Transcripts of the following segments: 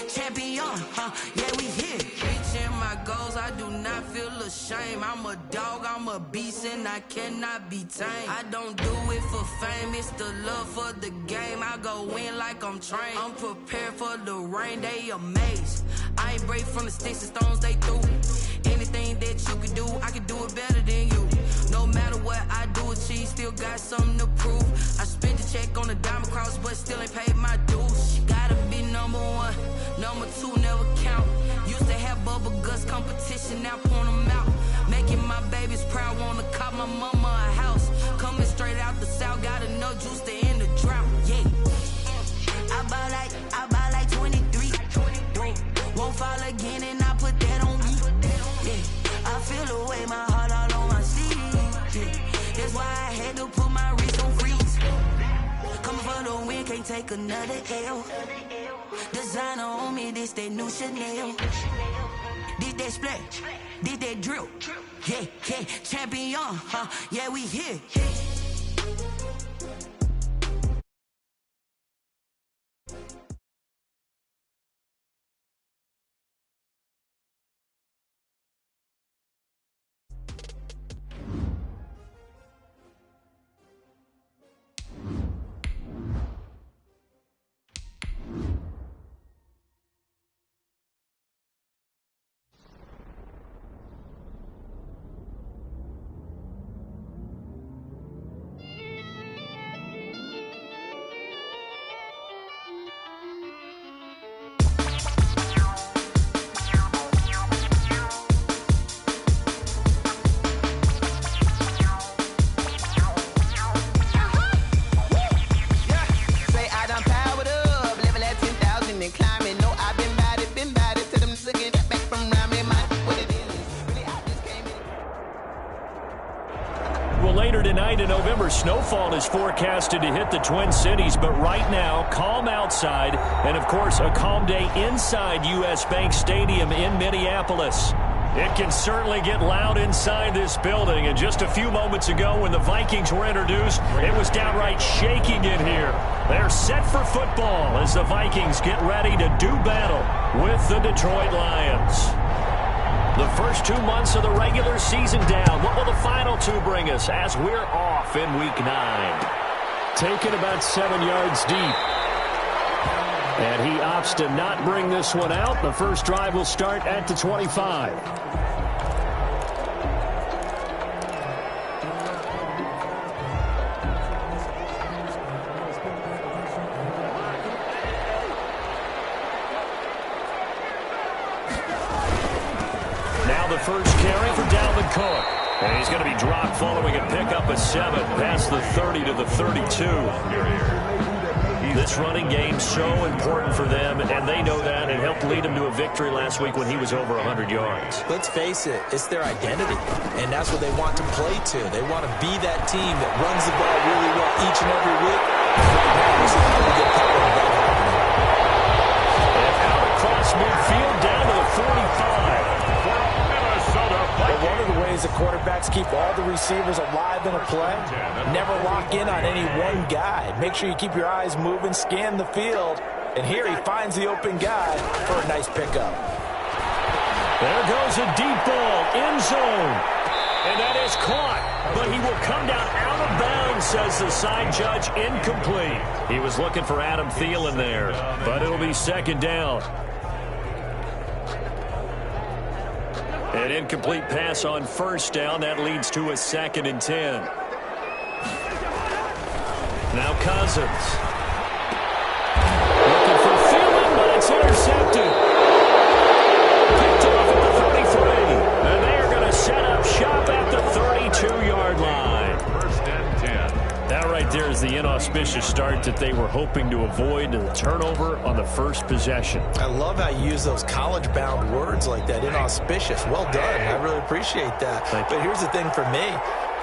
champion, yeah, we here. Reaching my goals, I do not feel ashamed. I'm a dog, I'm a beast, and I cannot be tamed. I don't do it for fame, it's the love for the game. I go in like I'm trained. I'm prepared for the rain, they amazed. I ain't brave from the sticks and stones they threw. Anything that you can do, I can do it better than you. No matter what I do, achieve, still got something to prove. I spent the check on the diamond cross, but still ain't paid my dues. Gotta be number one, number two never count. Used to have bubble guts competition, now point them out. Making my babies proud, wanna cop my mama a house. Coming straight out the south, got enough juice to end the drought. Yeah, I buy like 23. Won't fall again, and I put that on me. Yeah, I feel the way, my heart all on my sleeve. Yeah, that's why I had to put my wrist on freeze. Coming for the win, can't take another L. Designer on me, this that new Chanel. Did that splash, did that drill. Yeah, champion, yeah, we here. Snowfall is forecasted to hit the Twin Cities, but right now, calm outside, and of course, a calm day inside U.S. Bank Stadium in Minneapolis. It can certainly get loud inside this building, and just a few moments ago when the Vikings were introduced, it was downright shaking in here. They're set for football as the Vikings get ready to do battle with the Detroit Lions. The first 2 months of the regular season down. What will the final two bring us as we're off in Week 9? Taken about 7 yards deep. And he opts to not bring this one out. The first drive will start at the 25. First carry for Dalvin Cook. And he's going to be dropped following a pickup of 7 past the 30 to the 32. This running game so important for them, and they know that. It helped lead them to a victory last week when he was over 100 yards. Let's face it, it's their identity, and that's what they want to play to. They want to be that team that runs the ball really well each and every week. Right now, there's a lot of good power of that happening. And out across midfield down to the 45. But one of the ways the quarterbacks keep all the receivers alive in a play, never lock in on any one guy. Make sure you keep your eyes moving, scan the field, and here he finds the open guy for a nice pickup. There goes a deep ball, end zone, and that is caught, but he will come down out of bounds, says the side judge, incomplete. He was looking for Adam Thielen there, but it'll be second down. An incomplete pass on first down. That leads to a 2nd and 10. Now Cousins. Looking for Thielen, but it's intercepted. Picked off at the 33. And they are going to set up shop at the 32-yard line. First and 10. That right there is the inauspicious start that they were hoping to avoid, the turnover on the first possession. I love how you use those college-bound words like that, inauspicious. Well done. I really appreciate that. But here's the thing for me.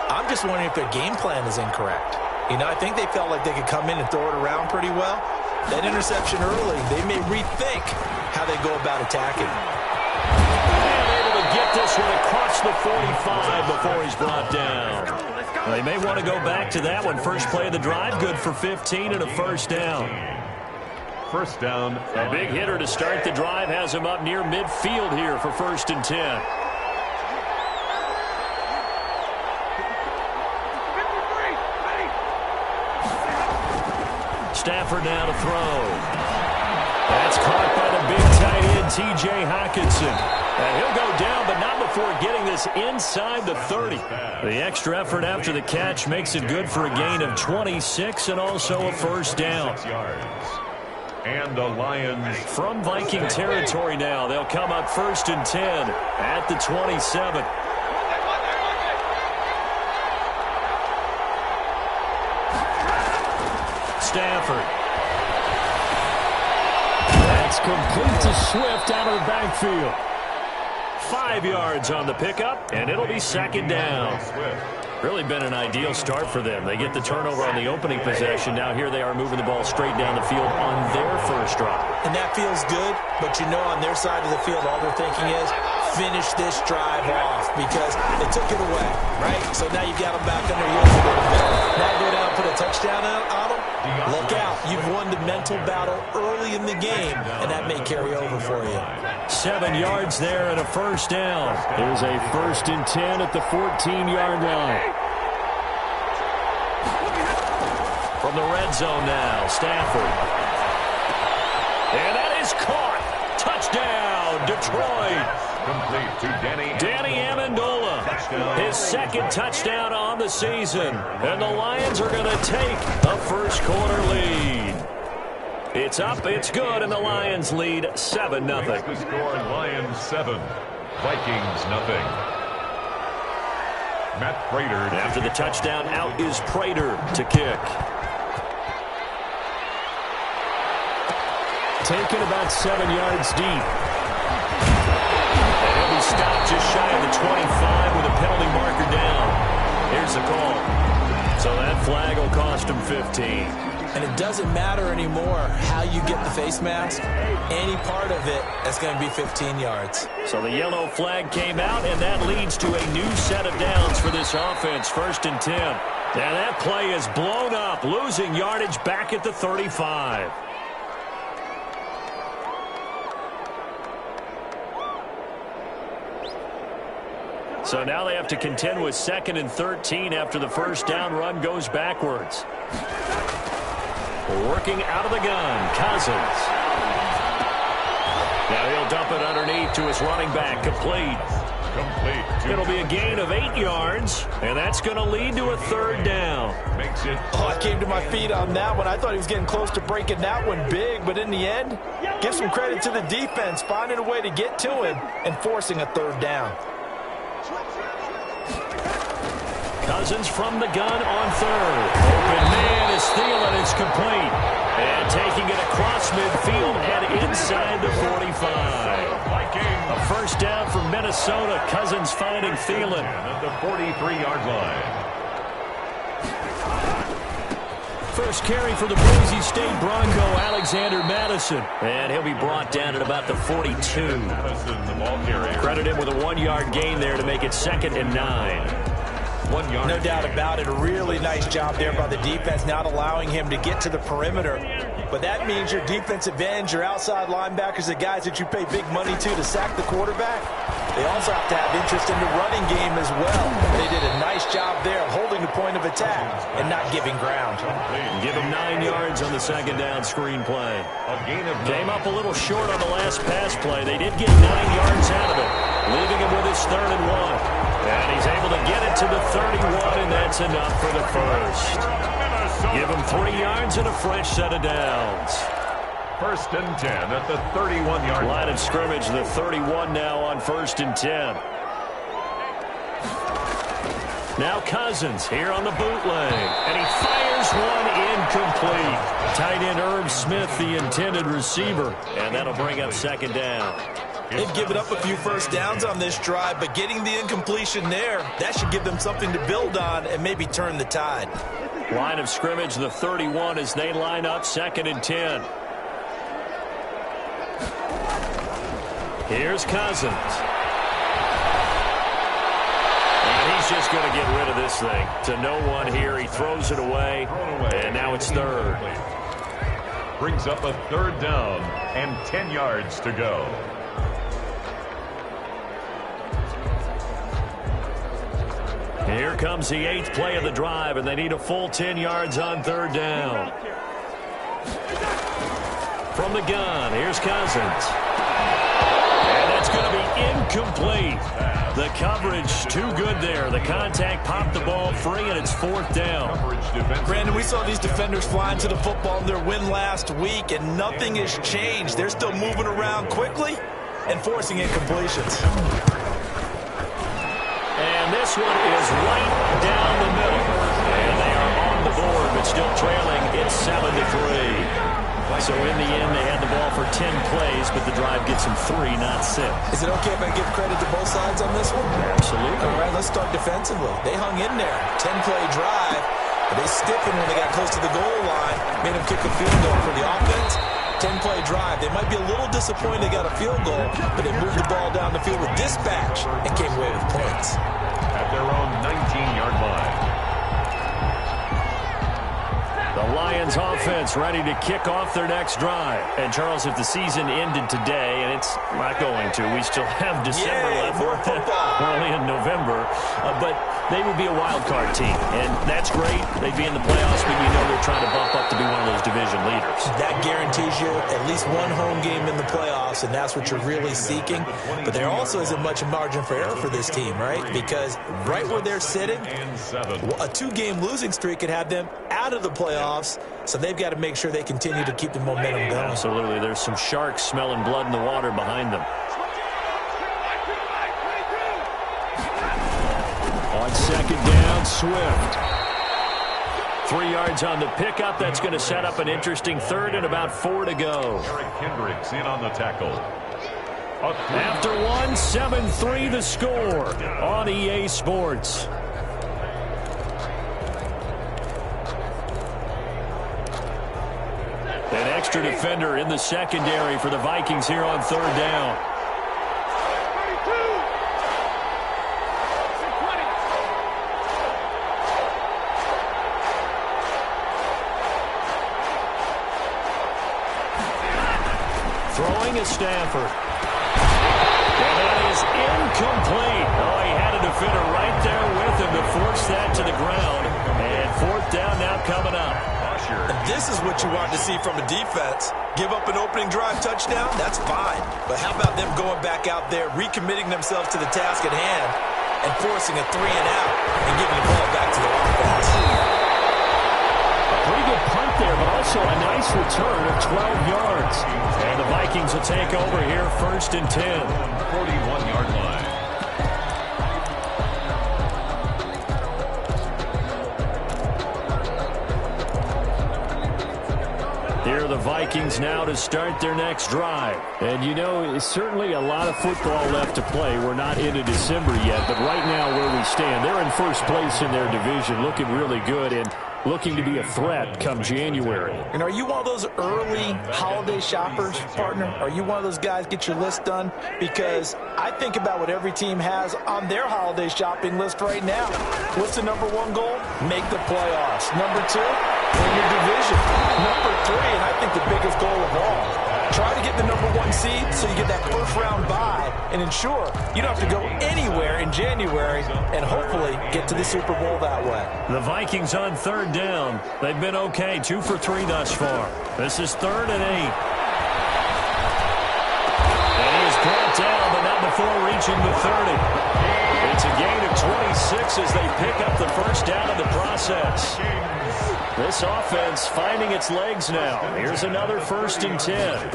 I'm just wondering if their game plan is incorrect. You know, I think they felt like they could come in and throw it around pretty well. That interception early, they may rethink how they go about attacking. And able to get this one across the 45 before he's brought down. They may want to go back to that one. First play of the drive, good for 15 and a first down. first down. A big hitter to start the drive has him up near midfield here for 1st and 10. Stafford now to throw. That's caught by the big tight end, T.J. Hockenson. And he'll go down, but not before getting this inside the 30. The extra effort after the catch makes it good for a gain of 26 and also a first down. And the Lions from Viking territory now. They'll come up 1st and 10 at the 27. Stafford. That's complete to Swift out of the backfield. 5 yards on the pickup, and it'll be 2nd down. Really been an ideal start for them. They get the turnover on the opening possession. Now here they are moving the ball straight down the field on their first drive. And that feels good, but you know on their side of the field all they're thinking is finish this drive off because they took it away, right? So now you've got them back on their heels a little bit. Now go down and put a touchdown on them. Look out. You've won the mental battle early in the game, and that may carry over for you. 7 yards there and a first down. Here's a 1st and 10 at the 14-yard line. From the red zone now, Stafford. And that is caught. Touchdown, Detroit. complete to Danny Amendola. His 2nd touchdown on the season. And the Lions are going to take a first-quarter lead. It's up, it's good, and the Lions lead 7-0. The score, Lions 7, Vikings nothing. Matt Prater. After the touchdown, out is Prater to kick. Taken about 7 yards deep. And he'll be stopped just shy of the 25 with a penalty marker down. Here's the call. So that flag will cost him 15. And it doesn't matter anymore how you get the face mask. Any part of it, that's going to be 15 yards. So the yellow flag came out, and that leads to a new set of downs for this offense. 1st and 10. And that play is blown up, losing yardage back at the 35. So now they have to contend with 2nd and 13 after the first down run goes backwards. Working out of the gun, Cousins. Now he'll dump it underneath to his running back, complete. It'll be a gain of 8 yards, and that's going to lead to a 3rd down. I came to my feet on that one. I thought he was getting close to breaking that one big, but in the end, give some credit to the defense, finding a way to get to him and forcing a 3rd down. Cousins from the gun on 3rd. Open man is Thielen. It's complete. And taking it across midfield and inside the 45. A first down for Minnesota. Cousins finding Thielen at the 43-yard line. First carry for the Boise State Bronco, Alexander Madison. And he'll be brought down at about the 42. Madison, the ball carrier. Credit him with a 1-yard gain there to make it 2nd and 9. 1 yard. No doubt about it. A really nice job there by the defense, not allowing him to get to the perimeter. But that means your defensive ends, your outside linebackers, the guys that you pay big money to sack the quarterback, they also have to have interest in the running game as well. They did a nice job there of holding the point of attack and not giving ground. Give him 9 yards on the 2nd down screen play. Came up a little short on the last pass play. They did get 9 yards out of it, leaving him with his 3rd and 1. And he's able to get it to the 31, and that's enough for the first. Give him 3 yards and a fresh set of downs. 1st and 10 at the 31-yard line of scrimmage, the 31 now on 1st and 10. Now Cousins here on the bootleg, and he fires one incomplete. Tight end Herb Smith, the intended receiver, and that'll bring up 2nd down. They've given up a few first downs on this drive, but getting the incompletion there, that should give them something to build on and maybe turn the tide. Line of scrimmage, the 31 as they line up 2nd and 10. Here's Cousins. And he's just going to get rid of this thing. To no one here. He throws it away, and now it's 3rd. brings up a 3rd down and 10 yards to go. Here comes the 8th play of the drive, and they need a full 10 yards on 3rd down. From the gun, here's Cousins. And that's going to be incomplete. The coverage too good there. The contact popped the ball free, and it's 4th down. Brandon, we saw these defenders flying to the football in their win last week, and nothing has changed. They're still moving around quickly and forcing incompletions. And this one is right down the middle. And they are on the board, but still trailing. It's 7-3. So in the end, they had the ball for 10 plays, but the drive gets them 3, not 6. Is it okay if I give credit to both sides on this one? Absolutely. All right, let's start defensively. They hung in there. 10-play drive. But they stiffened when they got close to the goal line. Made them kick a field goal for the offense. 10-play drive. They might be a little disappointed they got a field goal, but they moved the ball down the field with dispatch and came away with points. At their own 19-yard line. The Lions offense ready to kick off their next drive. And, Charles, if the season ended today, and it's not going to, we still have December left. More football. We're only in November. But they would be a wild card team. And that's great. They'd be in the playoffs, but you know they're trying to bump up to be one of those division leaders. That guarantees you at least one home game in the playoffs, and that's what you're really seeking. But there also isn't much margin for error for this team, right? Because right where they're sitting, a 2-game losing streak could have them out of the playoffs, so they've got to make sure they continue to keep the momentum going. Absolutely. There's some sharks smelling blood in the water behind them. On 2nd down, Swift. 3 yards on the pickup. That's going to set up an interesting 3rd and about 4 to go. Eric Kendricks in on the tackle. After 1, 7-3 the score on EA Sports. An extra defender in the secondary for the Vikings here on 3rd down. Throwing is Stafford. And that is incomplete. Oh, he had a defender right there with him to force that to the ground. And 4th down now coming up. And this is what you want to see from a defense. Give up an opening drive touchdown, that's fine. But how about them going back out there, recommitting themselves to the task at hand, and forcing a 3-and-out and giving the ball back to the offense. A pretty good punt there, but also a nice return of 12 yards. And the Vikings will take over here 1st and 10. 41-yard line. Here are the Vikings now to start their next drive. And, you know, it's certainly a lot of football left to play. We're not into December yet, but right now where we stand, they're in 1st place in their division, looking really good and looking to be a threat come January. And are you one of those early holiday shoppers, partner? Are you one of those guys get your list done? Because I think about what every team has on their holiday shopping list right now. What's the number 1 goal? Make the playoffs. Number 2, win your division. Number 3, and I think the biggest goal of all, try to get the number 1 seed so you get that 1st round bye and ensure you don't have to go anywhere in January and hopefully get to the Super Bowl that way. The Vikings on 3rd down. They've been okay, 2 for 3 thus far. This is 3rd and 8. And he is brought down, but not before reaching the 30. It's a gain of 26 as they pick up the 1st down in the process. This offense finding its legs now. Here's another 1st and 10.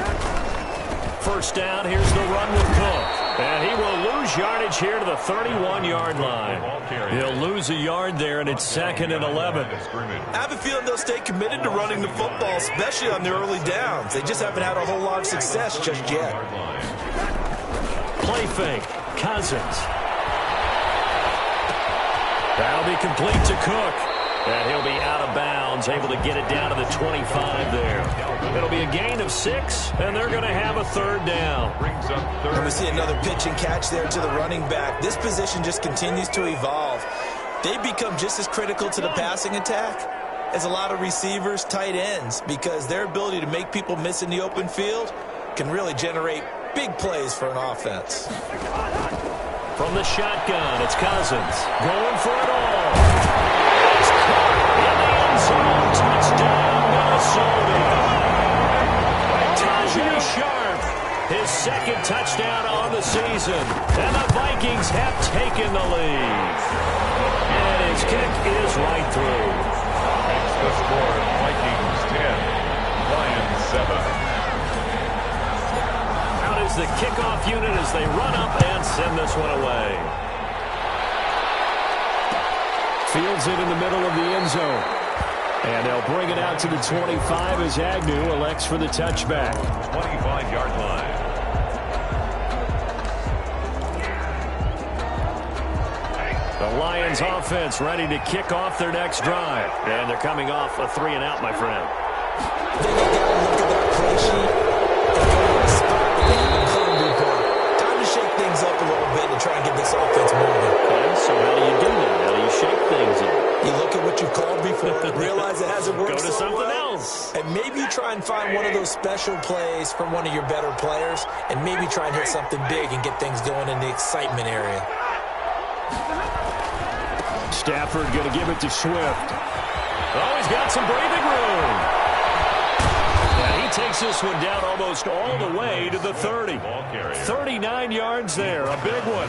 1st down, here's the run with Cook. And he will lose yardage here to the 31-yard line. He'll lose a yard there, and it's 2nd and 11. I have a feeling they'll stay committed to running the football, especially on their early downs. They just haven't had a whole lot of success just yet. Play fake. Cousins. That'll be complete to Cook. And he'll be out of bounds, able to get it down to the 25 there. It'll be a gain of 6, and they're going to have a 3rd down. And we see another pitch and catch there to the running back. This position just continues to evolve. They become just as critical to the passing attack is a lot of receivers, tight ends, because their ability to make people miss in the open field can really generate big plays for an offense. From the shotgun, it's Cousins going for it all. It's caught in the end zone. Touchdown, Minnesota. Tajay Sharp, his second touchdown on the season. And the Vikings have taken the lead. And his kick is right through. Makes the score Vikings 10, Lions 7. Is the kickoff unit as they run up and send this one away. Fields it in the middle of the end zone. And they'll bring it out to the 25 as Agnew elects for the touchback. 25-yard line. The Lions offense ready to kick off their next drive. And they're coming off a 3-and-out, my friend. I think you got to look at that play sheet. Time to shake things up a little bit and try and get this offense moving. Okay, so how do you do that? How do you shake things up? You look at what you called before and realize it hasn't worked. Go to so something well, else. and maybe you try and find one of those special plays from one of your better players, and maybe try and hit something big and get things going in the excitement area. Stafford going to give it to Swift. Oh, he's got some breathing room. He takes this one down almost all the way to the 30. 39 yards there, a big one.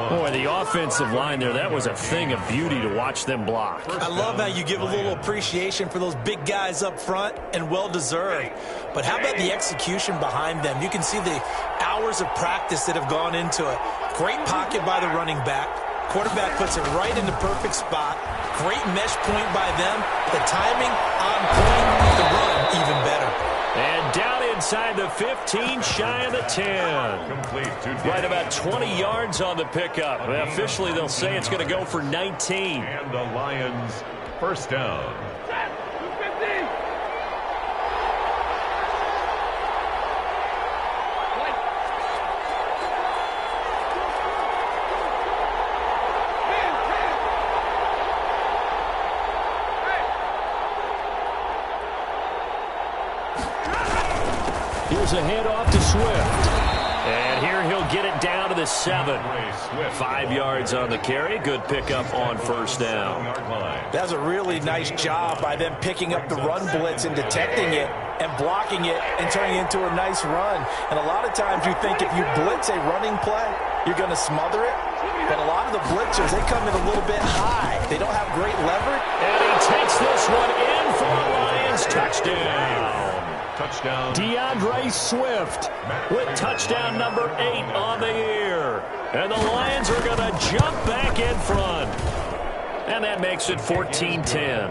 Boy, the offensive line there, that was a thing of beauty to watch them block. I love how you give a little appreciation for those big guys up front, and well-deserved. But how about the execution behind them? You can see the hours of practice that have gone into it. Great pocket by the running back. Quarterback puts it right in the perfect spot. Great mesh point by them. The timing on point. The run even better. And down inside the 15, shy of the 10. Complete to Right about 20 yards on the pickup. Officially, they'll say it's going to go for 19. And the Lions first down. Here's a handoff to Swift. And here he'll get it down to the 7. 5 yards on the carry. Good pickup on first down. That's a really nice job by them picking up the run blitz and detecting it and blocking it and turning it into a nice run. And a lot of times you think if you blitz a running play, you're going to smother it. But a lot of the blitzers, they come in a little bit high. They don't have great leverage. And he takes this one in for a Lions touchdown. Touchdown. DeAndre Swift with touchdown number 8 on the year. And the Lions are going to jump back in front. And that makes it 14-10.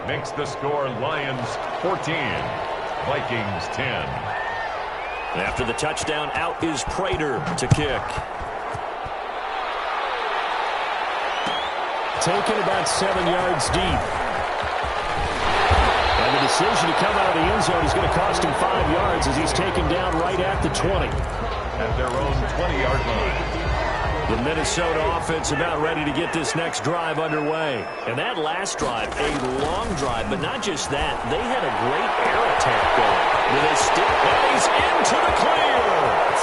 Makes the score Lions 14, Vikings 10. After the touchdown, out is Prater to kick. Taken about 7 yards deep. And the decision to come out of the end zone is going to cost him 5 yards as he's taken down right at the 20. At their own 20-yard line. The Minnesota offense about ready to get this next drive underway. And that last drive, a long drive, but not just that. They had a great air attack going. With a stick, and he's into the clear.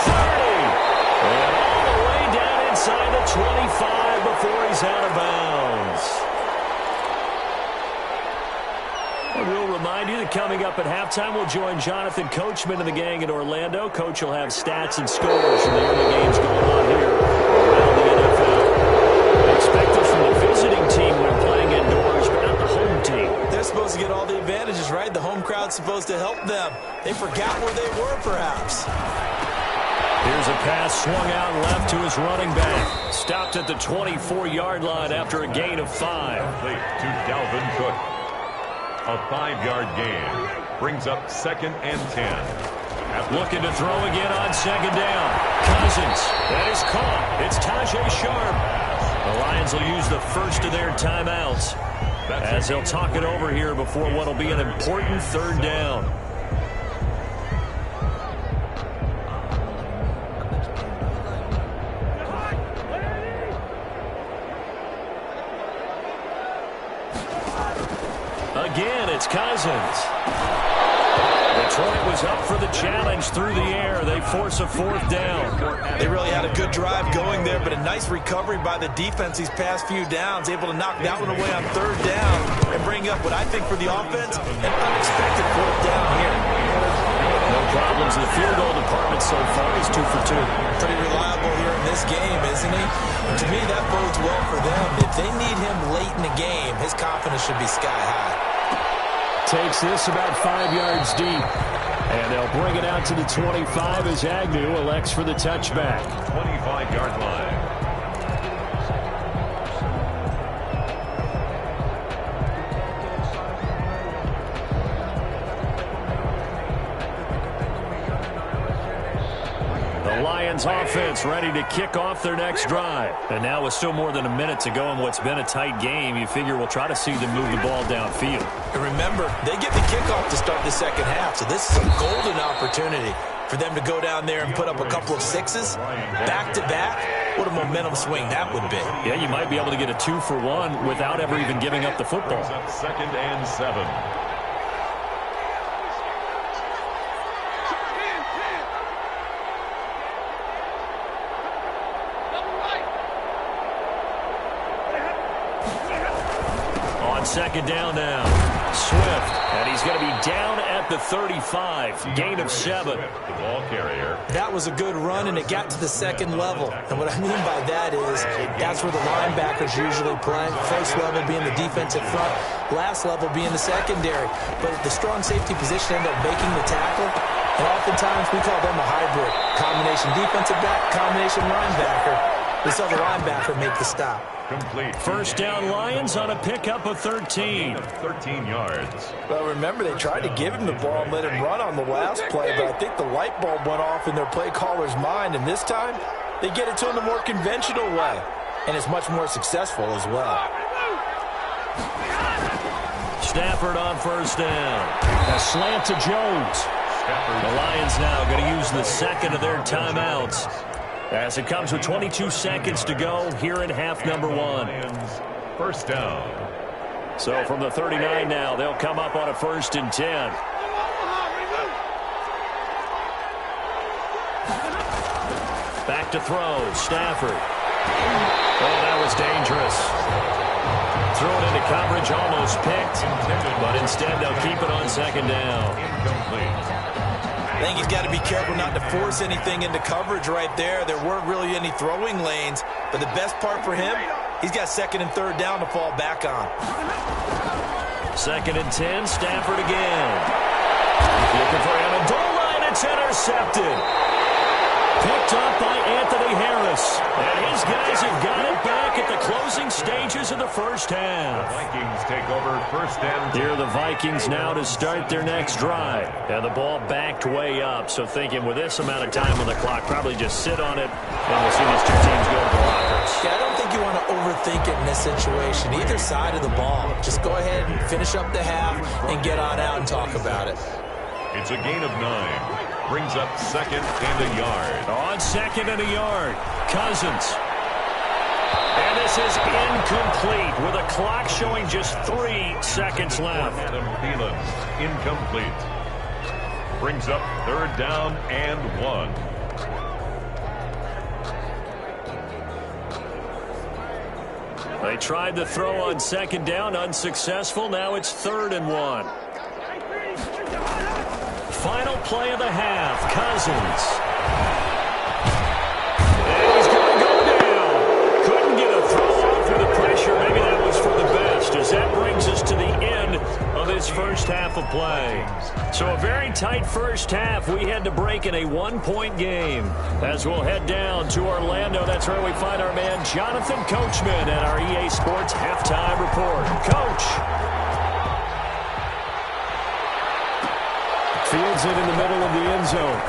30. And all the way down inside the 25 before he's out of bounds. And we'll remind you that coming up at halftime, we'll join Jonathan Coachman and the gang in Orlando. Coach will have stats and scores from the early games going on here around the NFL. Expect us from the visiting team when playing indoors, but not the home team. They're supposed to get all the advantages, right? The home crowd's supposed to help them. They forgot where they were, perhaps. Here's a pass swung out left to his running back. Stopped at the 24-yard line after a gain of 5. Complete to Dalvin Cook. A 5-yard gain brings up 2nd and 10. Looking to throw again on second down. Cousins. That is caught. It's Tajay Sharp. The Lions will use the first of their timeouts as they'll talk it over here before what will be an important 3rd down. It's Cousins. Detroit was up for the challenge through the air. They force a fourth down. They really had a good drive going there, but a nice recovery by the defense these past few downs, able to knock that one away on third down and bring up what I think for the offense, an unexpected fourth down here. No problems in the field goal department so far. He's 2 for 2. Pretty reliable here in this game, isn't he? To me, that bodes well for them. If they need him late in the game, his confidence should be sky high. Takes this about 5 yards deep. And they'll bring it out to the 25 as Agnew elects for the touchback. 25-yard line. The Lions offense ready to kick off their next drive. And now with still more than a minute to go in what's been a tight game, you figure we'll try to see them move the ball downfield. And remember, they get the kickoff to start the second half, so this is a golden opportunity for them to go down there and put up a couple of sixes back-to-back. What a momentum swing that would be. Yeah, you might be able to get a 2-for-1 without ever even giving up the football. Second and 7. Second down now. Swift, and he's going to be down at the 35. Gain of 7. The ball carrier. That was a good run, and it got to the second level. And what I mean by that is that's where the linebackers usually play. First level being the defensive front, last level being the secondary. But the strong safety position ended up making the tackle. And oftentimes we call them a hybrid. Combination defensive back, combination linebacker. We saw the linebacker make the stop. Complete. First down Lions on a pickup of 13. 13 yards. Well, remember, they tried to give him the ball and let him run on the last play, but I think the light bulb went off in their play caller's mind, and this time they get it to him the more conventional way, and it's much more successful as well. Stafford on first down. A slant to Jones. The Lions now going to use the second of their timeouts, as it comes with 22 seconds to go here in half number 1. First down. So from the 39 now, they'll come up on a 1st and 10. Back to throw. Stafford. Oh, that was dangerous. Throw it into coverage, almost picked. But instead, they'll keep it on second down. Incomplete. I think he's got to be careful not to force anything into coverage right there. There weren't really any throwing lanes, but the best part for him, he's got second and third down to fall back on. 2nd and 10, Stafford again. Looking for Amendola, and it's intercepted. Picked up by Anthony Harris. And his guys have got it back at the closing stages of the first half. The Vikings take over first and 10. Here are the Vikings now to start their next drive. And the ball backed way up. So thinking with this amount of time on the clock, probably just sit on it, and we'll see these two teams go to the lockers. Yeah, I don't think you want to overthink it in this situation. Either side of the ball. Just go ahead and finish up the half and get on out and talk about it. It's a gain of 9. Brings up 2nd and a yard. On 2nd and a yard, Cousins. And this is incomplete with a clock showing just 3 seconds left. Adam Thielen, incomplete. Brings up 3rd down and 1. They tried to throw on 2nd down, unsuccessful. Now it's 3rd and 1. Final play of the half, Cousins. And he's going to go down. Couldn't get a throw off through the pressure. Maybe that was for the best, as that brings us to the end of this first half of play. So a very tight first half. We had to break in a 1-point game. As we'll head down to Orlando, that's where we find our man Jonathan Coachman at our EA Sports Halftime Report. Coach. Fields it in the middle of the end zone.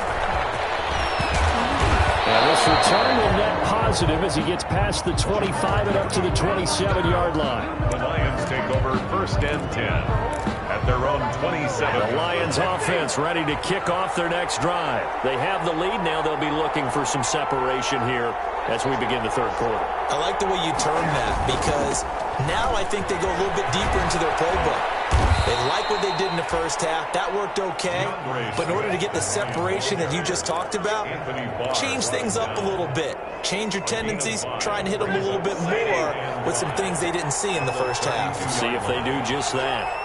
And this return will net positive as he gets past the 25 and up to the 27-yard line. The Lions take over first and 10 at their own 27. The Lions offense ready to kick off their next drive. They have the lead now. They'll be looking for some separation here as we begin the third quarter. I like the way you term that, because now I think they go a little bit deeper into their playbook. They like what they did in the first half. That worked okay. But in order to get the separation that you just talked about, change things up a little bit. Change your tendencies. Try and hit them a little bit more with some things they didn't see in the first half. See if they do just that.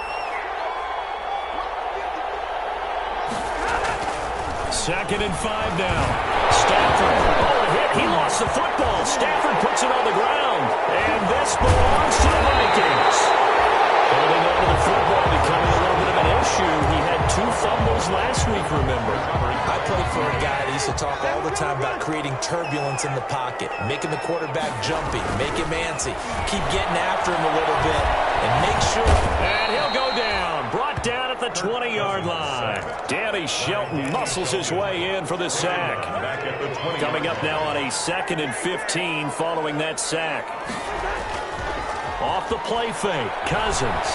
Second and 5 now. Stafford. Oh, a hit. He lost the football. Stafford puts it on the ground. And this belongs to the Vikings. Holding on to the football becoming a little bit of an issue. He had 2 fumbles last week, remember. I played for a guy that used to talk all the time about creating turbulence in the pocket, making the quarterback jumpy, make him antsy, keep getting after him a little bit, and make sure. And he'll go down. Brought down at the 20-yard line. Danny Shelton muscles his way in for the sack. Coming up now on a 2nd and 15 following that sack. Off the play fake, Cousins.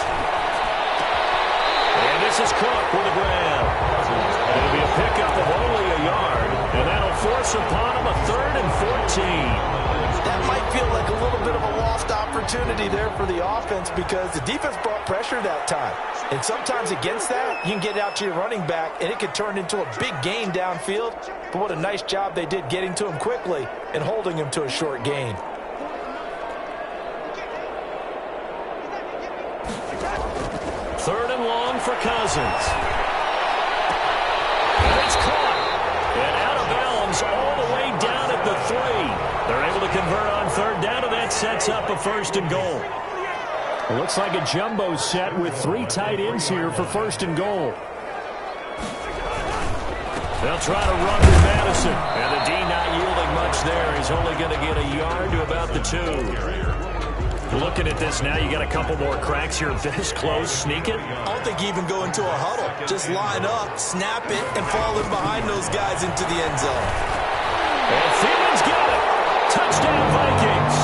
And this is Cook with a grab. It'll be a pickup of only a yard, and that'll force upon him a 3rd and 14. That might feel like a little bit of a lost opportunity there for the offense because the defense brought pressure that time. And sometimes against that, you can get out to your running back, and it could turn into a big gain downfield. But what a nice job they did getting to him quickly and holding him to a short gain. Third and long for Cousins. And it's caught. And out of bounds all the way down at the 3. They're able to convert on 3rd down, and that sets up a 1st and goal. It looks like a jumbo set with 3 tight ends here for 1st and goal. They'll try to run with Madison. And the D not yielding much there. He's only going to get a yard to about the 2. Looking at this now, you got a couple more cracks here this close. Sneak it. I don't think you even go into a huddle. Just line up, snap it, and fall in behind those guys into the end zone. And Thielen's got it. Touchdown, Vikings.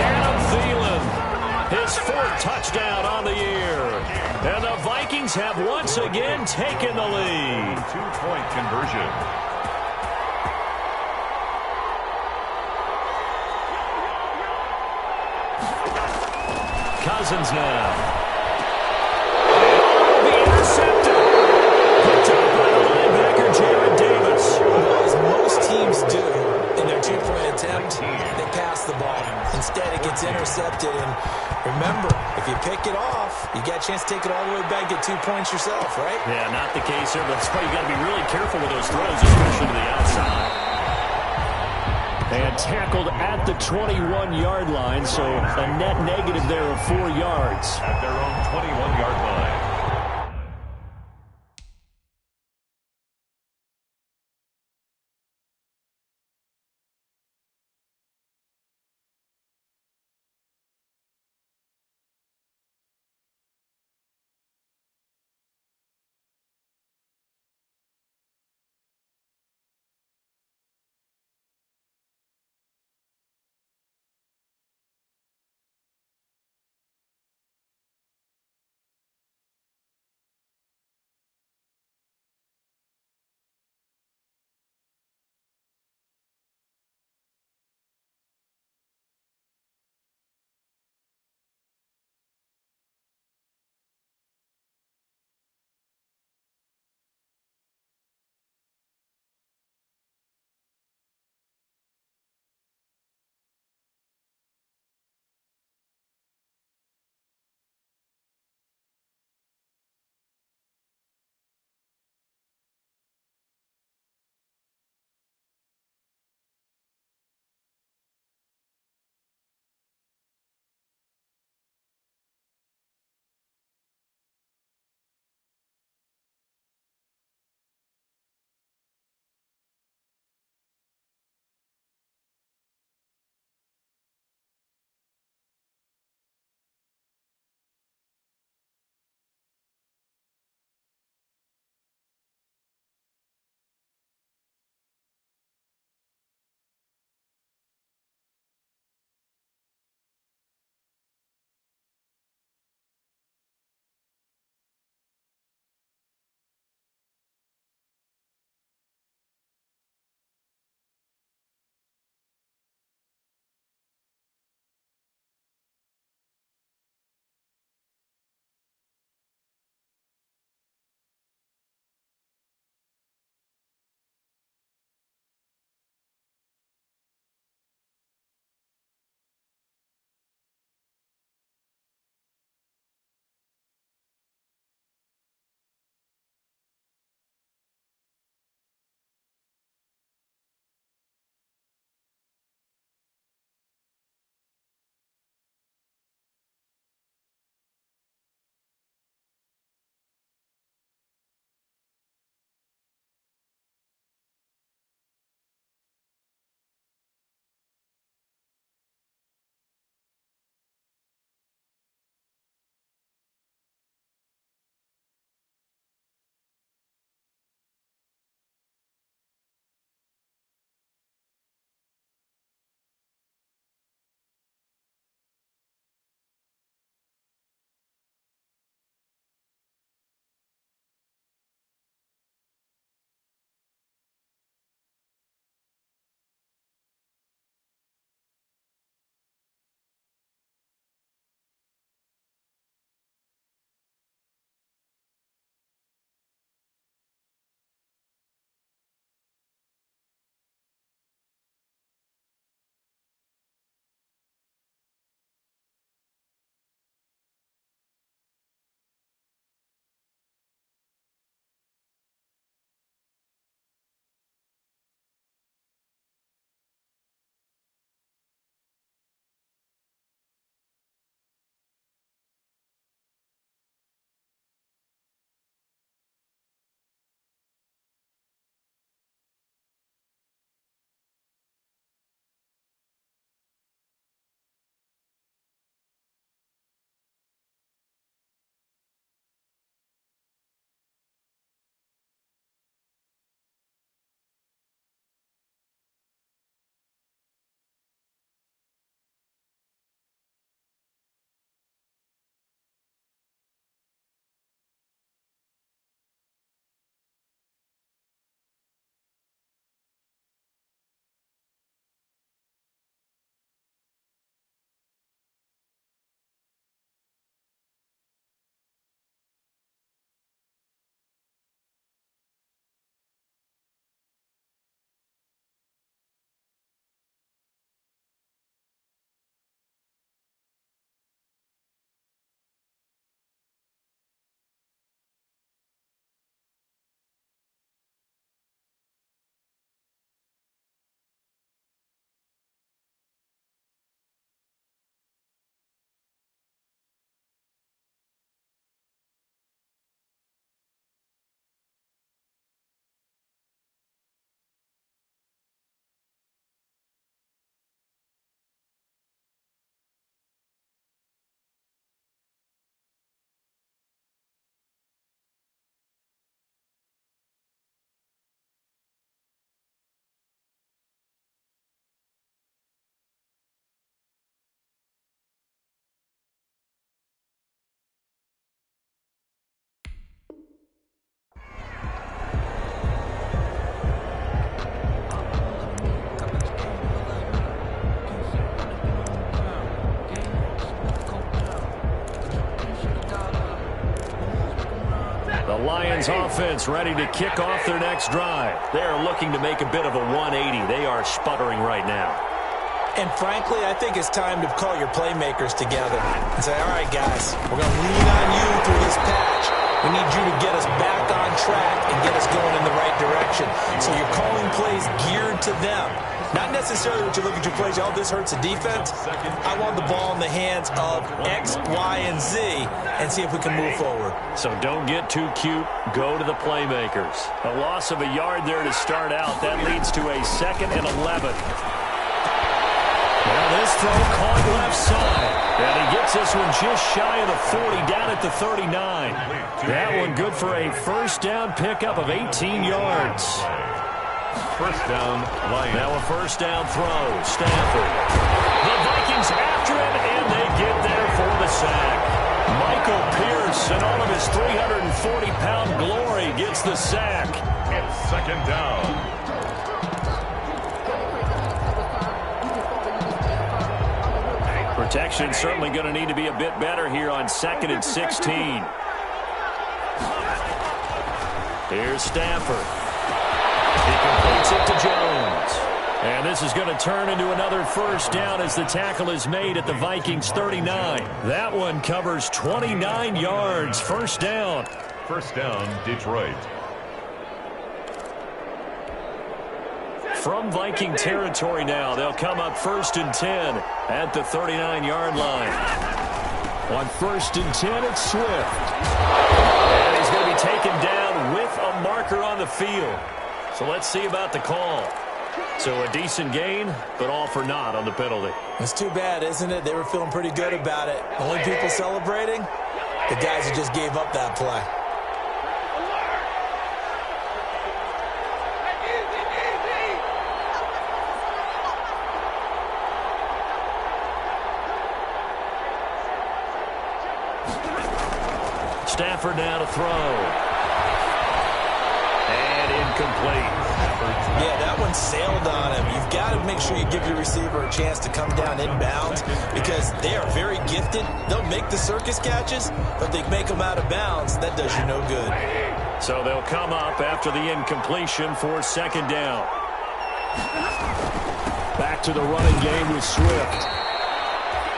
Adam Thielen, his 4th touchdown on the year. And the Vikings have once again taken the lead. 2-point conversion. Cousins now. And the interceptor. Picked up by the linebacker, Jared Davis. Well, as most teams do in their 2-point attempt, they pass the ball. Instead, it gets intercepted. And remember, if you pick it off, you got a chance to take it all the way back, get 2 points yourself, right? Yeah, not the case here. That's why you got to be really careful with those throws, especially to the outside. And tackled at the 21-yard line, so a net negative there of 4 yards. At their own 21-yard line. Vikings offense ready to kick off their next drive. They're looking to make a bit of a 180. They are sputtering right now. And frankly, I think it's time to call your playmakers together and say, all right, guys, we're going to lean on you through this patch. We need you to get us back on track and get us going in the right direction. So you're calling plays geared to them. Not necessarily what you look at your plays, oh, this hurts the defense. I want the ball in the hands of X, Y, and Z and see if we can move forward. So don't get too cute. Go to the playmakers. A loss of a yard there to start out. That leads to a 2nd and 11. Now this throw caught left side. And he gets this one just shy of the 40, down at the 39. That one good for a first down pickup of 18 yards. First down, Lions. Now a first down throw. Stafford. The Vikings after him, and they get there for the sack. Michael Pierce, in all of his 340-pound glory, gets the sack. It's 2nd down. Protection certainly going to need to be a bit better here on 2nd and 16. Here's Stafford. He completes it to Jones. And this is going to turn into another first down as the tackle is made at the Vikings 39. That one covers 29 yards. First down. First down, Detroit. From Viking territory now, they'll come up 1st and 10 at the 39-yard line. On 1st and 10, it's Swift. And he's going to be taken down with a marker on the field. So let's see about the call. So a decent gain, but all for naught on the penalty. It's too bad, isn't it? They were feeling pretty good about it. Only people celebrating? The guys who just gave up that play. Stafford now to throw. And incomplete. Yeah, that one sailed on him. You've got to make sure you give your receiver a chance to come down inbounds because they are very gifted. They'll make the circus catches, but they make them out of bounds. That does you no good. So they'll come up after the incompletion for 2nd down. Back to the running game with Swift.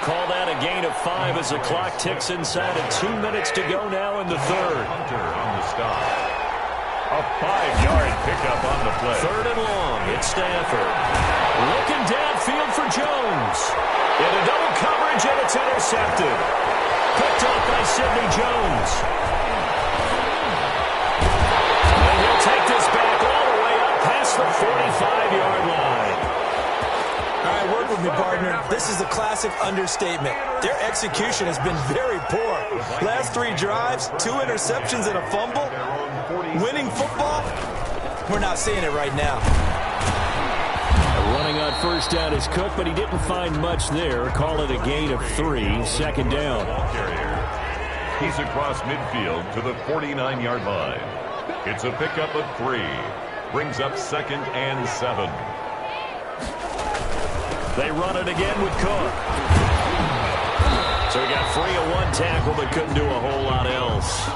Call that a gain of 5 as the clock ticks inside of 2 minutes to go now in the 3rd. Hunter on the stop. A 5-yard pickup on the play. 3rd and long. It's Stafford. Looking downfield for Jones. Into double coverage, and it's intercepted. Picked off by Sidney Jones. And he'll take this back all the way up past the 45-yard line. All right, work with me, partner. This is a classic understatement. Their execution has been very poor. Last 3 drives, 2 interceptions and a fumble. Winning football? We're not seeing it right now. Running on first down is Cook, but he didn't find much there. Call it a gain of 3. 2nd down. He's across midfield to the 49-yard line. It's a pickup of 3. Brings up 2nd and 7. They run it again with Cook. So he got free of 1 tackle, but couldn't do a whole lot else.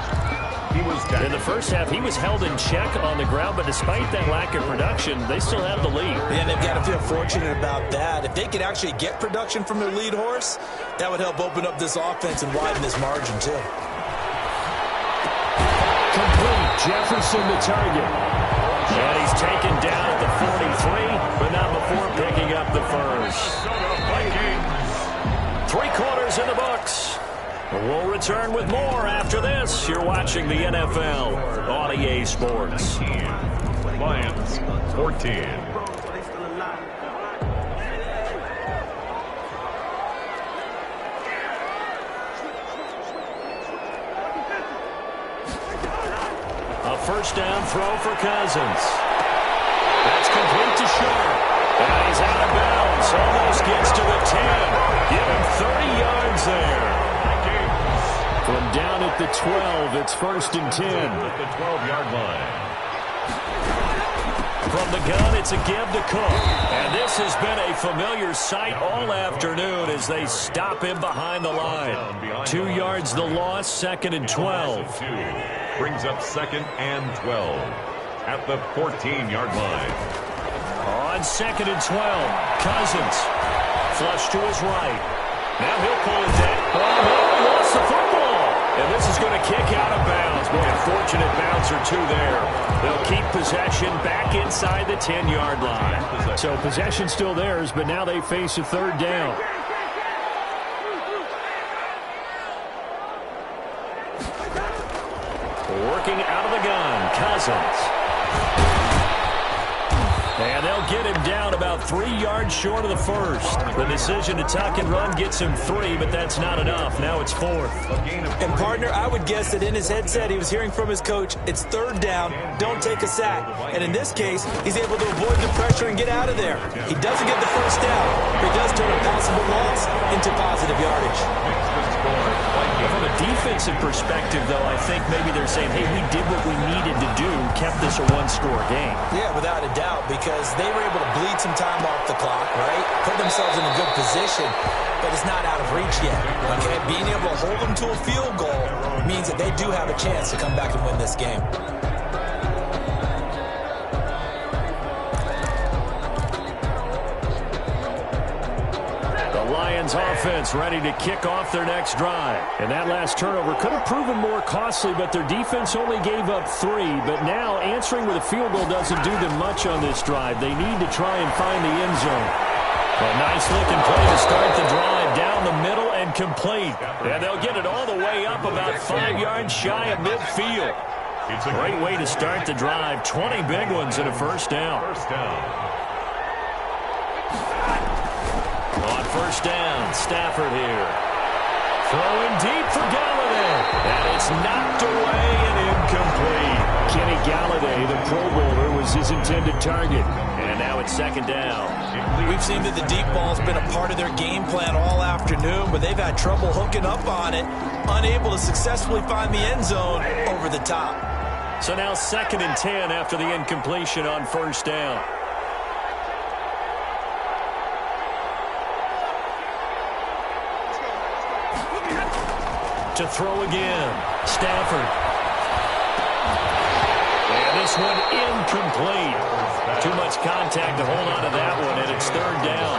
In the first half, he was held in check on the ground, but despite that lack of production, they still have the lead. And they've got to feel fortunate about that. If they could actually get production from their lead horse, that would help open up this offense and widen this margin, too. Complete. Jefferson the target. And he's taken down at the 43, but not before picking up the first. 3 quarters in the books. We'll return with more after this. You're watching the NFL on EA Sports. Lions, 14. A first down throw for Cousins. That's complete to Sharp. And he's out of bounds. Almost gets to the 10. Give him 30 yards there. From down at the 12, it's 1st and 10. At the 12-yard line. From the gun, it's a give to Cook. And this has been a familiar sight all afternoon as they stop him behind the line. 2 yards the loss, 2nd and 12. Brings up 2nd and 12 at the 14-yard line. On 2nd and 12, Cousins. Flush to his right. Now he'll pull it down. Oh, no, he lost the football. And this is going to kick out of bounds. Boy, a fortunate bounce or two there. They'll keep possession back inside the 10-yard line. So possession still theirs, but now they face a 3rd down. Working out of the gun, Cousins. And they'll get him down about 3 yards short of the first. The decision to tuck and run gets him 3, but that's not enough. Now it's 4th. And, partner, I would guess that in his headset he was hearing from his coach, it's 3rd down, don't take a sack. And in this case, he's able to avoid the pressure and get out of there. He doesn't get the first down, but he does turn a possible loss into positive yardage. From a defensive perspective, though, I think maybe they're saying, hey, we did what we needed to do, kept this a one-score game. Yeah, without a doubt, because they were able to bleed some time off the clock, right? Put themselves in a good position, but it's not out of reach yet, okay? Being able to hold them to a field goal means that they do have a chance to come back and win this game. Lions offense ready to kick off their next drive. And that last turnover could have proven more costly, but their defense only gave up 3. But now answering with a field goal doesn't do them much on this drive. They need to try and find the end zone. A nice looking play to start the drive down the middle and complete. And they'll get it all the way up about 5 yards shy of midfield. It's a great way to start the drive. 20 big ones and a first down. On first down, Stafford here. Throwing deep for Galladay. And it's knocked away and incomplete. Kenny Galladay, the Pro Bowler, was his intended target. And now it's 2nd down. We've seen that the deep ball's been a part of their game plan all afternoon, but they've had trouble hooking up on it, unable to successfully find the end zone over the top. So now 2nd and 10 after the incompletion on first down. To throw again, Stafford. And this one incomplete. Too much contact to hold on to that one, and it's 3rd down.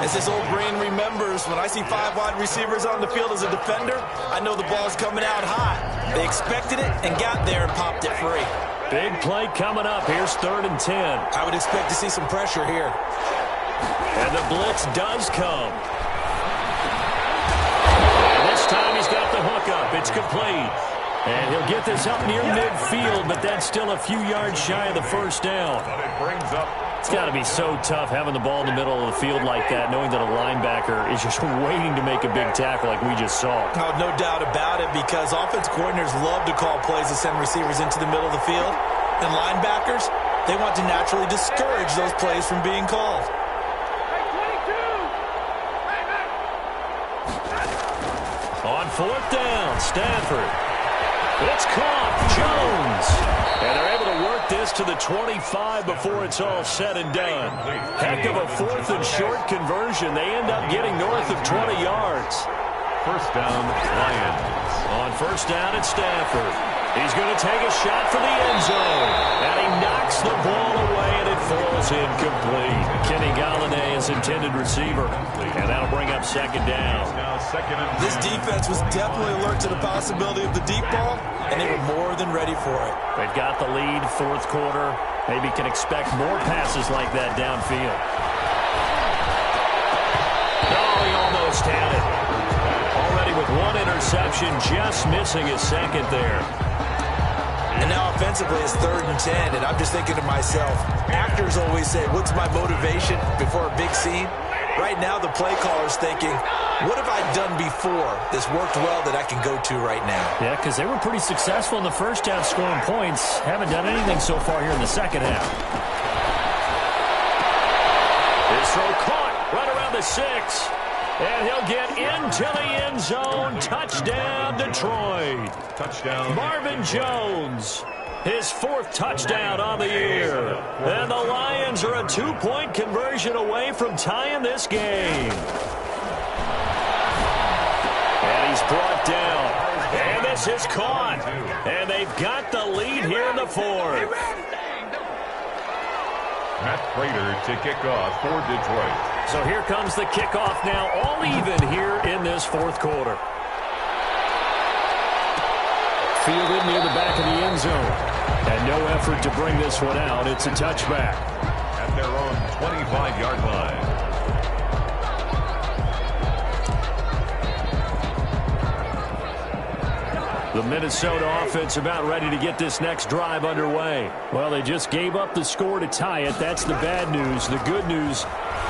As this old brain remembers, when I see 5 wide receivers on the field as a defender, I know the ball's coming out hot. They expected it and got there and popped it free. Big play coming up. Here's 3rd and 10. I would expect to see some pressure here. And the blitz does come. Time he's got the hook up. It's complete. And he'll get this up near midfield, but that's still a few yards shy of the first down. It's got to be so tough having the ball in the middle of the field like that, knowing that a linebacker is just waiting to make a big tackle like we just saw. Oh, no doubt about it, because offense coordinators love to call plays to send receivers into the middle of the field. And linebackers, they want to naturally discourage those plays from being called. On 4th down, Stafford. It's caught. Jones. And they're able to work this to the 25 before it's all said and done. Heck of a 4th and short conversion. They end up getting north of 20 yards. First down, Lions. On first down, it's Stafford. He's going to take a shot for the end zone. And he knocks the ball away, and it falls incomplete. Kenny Galladay is intended receiver. And that'll bring up 2nd down. This defense was definitely alert to the possibility of the deep ball, and they were more than ready for it. They've got the lead, 4th quarter. Maybe can expect more passes like that downfield. No, he almost had it. Already with 1 interception, just missing his 2nd there. And now offensively it's 3rd and 10, and I'm just thinking to myself, actors always say, what's my motivation before a big scene? Right now the play caller's thinking, what have I done before this worked well that I can go to right now? Yeah, because they were pretty successful in the first half scoring points. Haven't done anything so far here in the second half. This throw caught right around the 6. And he'll get into the end zone. Touchdown, Detroit. Touchdown. Marvin Jones. His 4th touchdown on the year. And the Lions are a 2-point conversion away from tying this game. And he's brought down. And this is caught. And they've got the lead here in the 4th. Matt Prater to kick off for Detroit. So here comes the kickoff now, all even here in this 4th quarter. Fielded near the back of the end zone. And no effort to bring this one out. It's a touchback. At their own 25-yard line. The Minnesota offense about ready to get this next drive underway. Well, they just gave up the score to tie it. That's the bad news. The good news,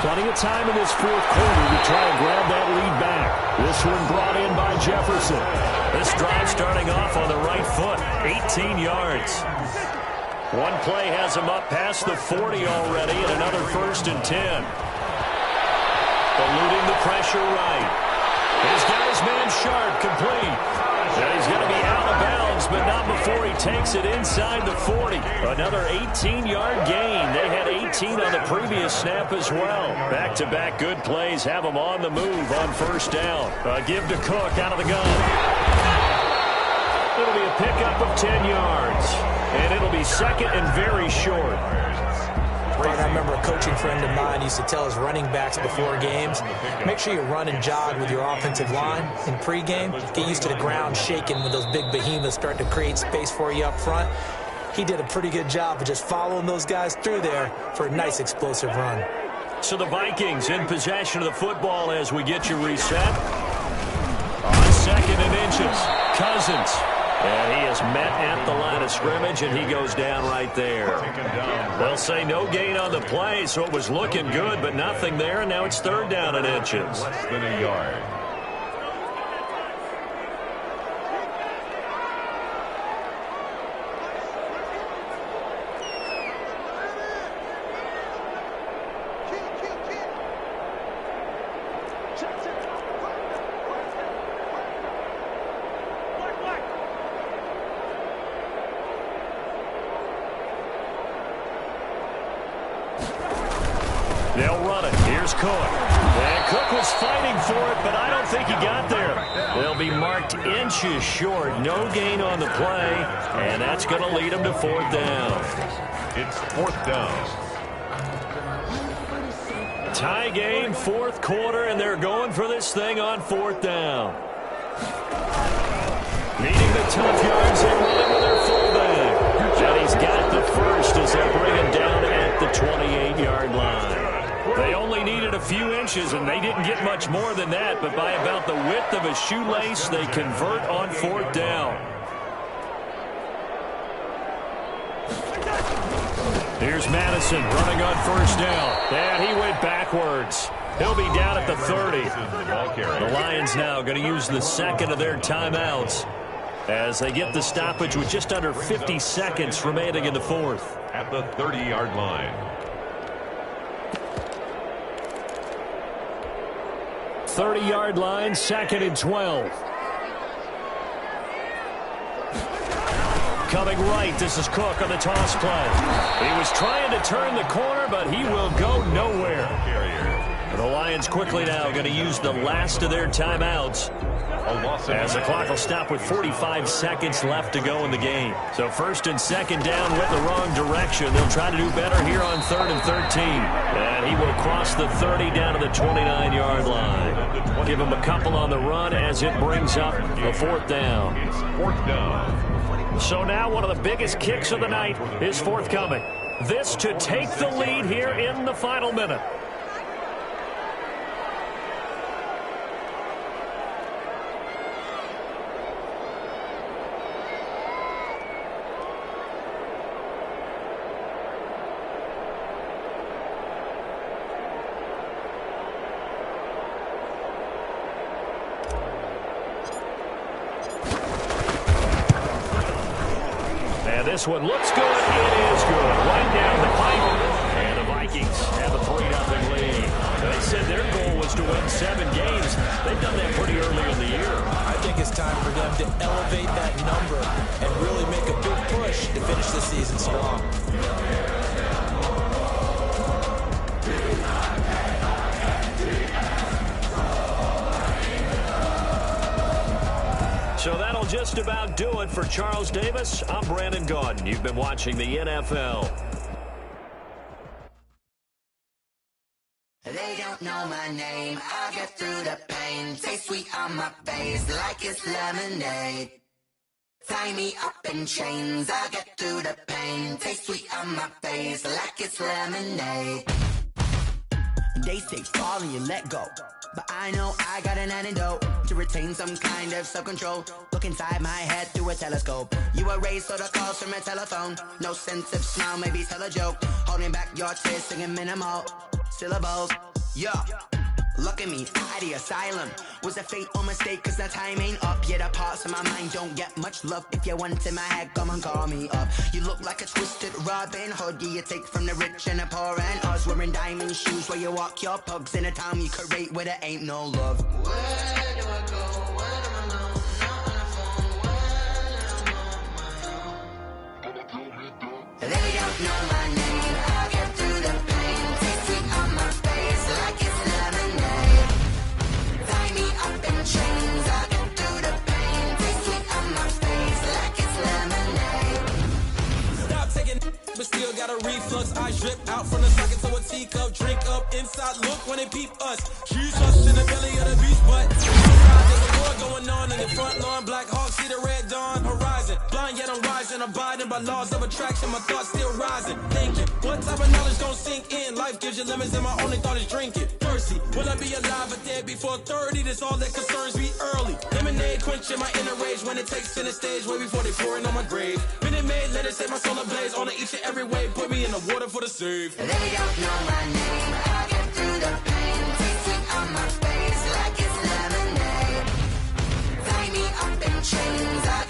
plenty of time in this 4th quarter to try and grab that lead back. This one brought in by Jefferson. This drive starting off on the right foot, 18 yards. One play has him up past the 40 already, and another 1st and 10. Eluding the pressure right. His guy's man sharp, complete. And he's going to be out of bounds, but not before he takes it inside the 40. Another 18-yard gain. They had 18 on the previous snap as well. Back-to-back good plays have them on the move on 1st down. Give to Cook out of the gun. It'll be a pickup of 10 yards. And it'll be 2nd and very short. I remember a coaching friend of mine used to tell his running backs before games, make sure you run and jog with your offensive line in pregame. Get used to the ground shaking when those big behemoths start to create space for you up front. He did a pretty good job of just following those guys through there for a nice explosive run. So the Vikings in possession of the football as we get you reset. On 2nd and inches, Cousins. And he is met at the line of scrimmage, and he goes down right there. They'll say no gain on the play, so it was looking good, but nothing there, and now it's 3rd down and inches. Less than a yard. They'll run it. Here's Cook. And Cook was fighting for it, but I don't think he got there. They'll be marked inches short. No gain on the play, and that's going to lead them to 4th down. It's 4th down. Tie game, 4th quarter, and they're going for this thing on 4th down. Needing the tough yards, they run it with their fullback. And he's got the 1st as they bring him down at the 28-yard line. They only needed a few inches, and they didn't get much more than that, but by about the width of a shoelace, they convert on 4th down. Here's Madison running on 1st down. And he went backwards. He'll be down at the 30. The Lions now going to use the 2nd of their timeouts as they get the stoppage with just under 50 seconds remaining in the 4th. At the 30-yard line. 30-yard line, 2nd and 12. Coming right, this is Cook on the toss play. He was trying to turn the corner, but he will go nowhere. The Lions quickly now going to use the last of their timeouts as the clock will stop with 45 seconds left to go in the game. So 1st and 2nd down went the wrong direction. They'll try to do better here on 3rd and 13. And he will cross the 30 down to the 29-yard line. Give him a couple on the run as it brings up the 4th down. It's 4th down. So now one of the biggest kicks of the night is forthcoming. This to take the lead here in the final minute. This one looks good. It is good. Right down the pipe. And the Vikings have a 3-0 lead. They said their goal was to win 7 games. They've done that pretty early in the year. I think it's time for them to elevate that number and really make a big push to finish just about do it for Charles Davis. I'm Brandon Gaudin. You've been watching the NFL. They don't know my name. I get through the pain. Taste sweet on my face like it's lemonade. Tie me up in chains. I get through the pain. Taste sweet on my face like it's lemonade. They say fall and you let go, but I know I got an antidote to retain some kind of self-control. Look inside my head through a telescope. You erase all the calls from a telephone. No sense of smile, maybe tell a joke. Holding back your tears, singing minimal syllables. Yeah, look at me, out the asylum. Was a fate or mistake, cause the time ain't up. Yet the parts of my mind don't get much love. If you want in my head, come and call me up. You look like a twisted Robin Hood. Yeah, you take from the rich and the poor and us. Wearing diamond shoes where you walk your pugs in a town you create where there ain't no love. Where do I go? Where do I know? Not on the phone when I'm on my own. They don't know my name. I get through the pain. Taste sweet on my face like it's lemonade. Tie me up in chains. I get through the pain. Taste sweet on my face like it's lemonade. Stop taking but still got a reflux. Eyes drip out from the socket to a teacup. Drink up inside, look when they peep us. Shoes us in the belly of the beast, but there's a war going on in the front lawn. Black Hawk, see the red dawn horizon. Blind yet I'm rising, abiding by laws of attraction. My thoughts still rising. Thinking, what type of knowledge gon' sink in? Life gives you limits, and my only thought is drinking. Thirsty, will I be alive or dead before 30? That's all that concerns me early. Lemonade quenching my inner rage when it takes center stage, way before they pouring on my grave. Minute Maid, let it set my soul ablaze on each and every way. Put me in the water for the save. They don't know my name. I get through the pain. Taste sweet on my face like it's lemonade. Tie me up in chains. I